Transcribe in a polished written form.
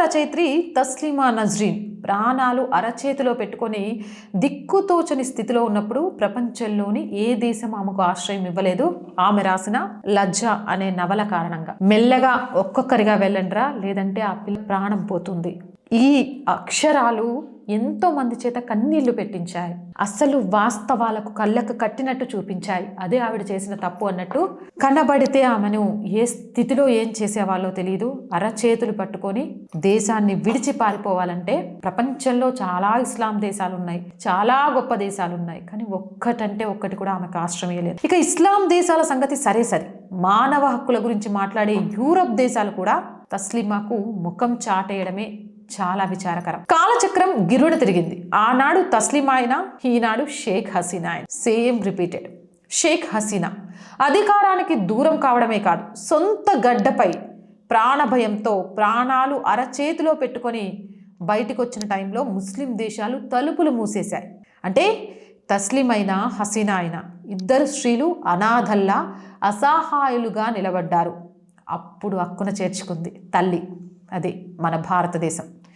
రచయిత్రి తస్లీమా నజ్రీన్ ప్రాణాలు అరచేతిలో పెట్టుకొని దిక్కుతోచని స్థితిలో ఉన్నప్పుడు ప్రపంచంలోని ఏ దేశం ఆమెకు ఆశ్రయం ఇవ్వలేదు. ఆమె రాసిన లజ్జ అనే నవల కారణంగా. మెల్లగా ఒక్కొక్కరిగా వెళ్ళండిరా, లేదంటే ఆ పిల్ల ప్రాణం పోతుంది. ఈ అక్షరాలు ఎంతో మంది చేత కన్నీళ్లు పెట్టించాయి. అసలు వాస్తవాలకు కళ్ళకు కట్టినట్టు చూపించాయి. అదే ఆవిడ చేసిన తప్పు అన్నట్టు. కనబడితే ఆమెను ఏ స్థితిలో ఏం చేసేవాళ్ళో తెలియదు. అరచేతులు పట్టుకొని దేశాన్ని విడిచి పారిపోవాలంటే ప్రపంచంలో చాలా ఇస్లాం దేశాలు ఉన్నాయి, చాలా గొప్ప దేశాలు ఉన్నాయి, కానీ ఒక్కటంటే ఒక్కటి కూడా ఆమెకు ఆశ్రమేయలేదు. ఇక ఇస్లాం దేశాల సంగతి సరే, మానవ హక్కుల గురించి మాట్లాడే యూరప్ దేశాలు కూడా తస్లీమాకు ముఖం చాటేయడమే చాలా విచారకరం. కాలచక్రం గిరుడ తిరిగింది. ఆనాడు తస్లీమా అయినా, ఈనాడు షేక్ హసీనా అయినా సేమ్ రిపీటెడ్. షేక్ హసీనా అధికారానికి దూరం కావడమే కాదు, సొంత గడ్డపై ప్రాణభయంతో ప్రాణాలు అరచేతిలో పెట్టుకొని బయటకు వచ్చిన టైంలో ముస్లిం దేశాలు తలుపులు మూసేశాయి. అంటే తస్లీమైనా హసీనా అయినా ఇద్దరు స్త్రీలు అనాథల్లా అసహాయులుగా నిలబడ్డారు. అప్పుడు హక్కున చేర్చుకుంది తల్లి, అదే మన భారతదేశం.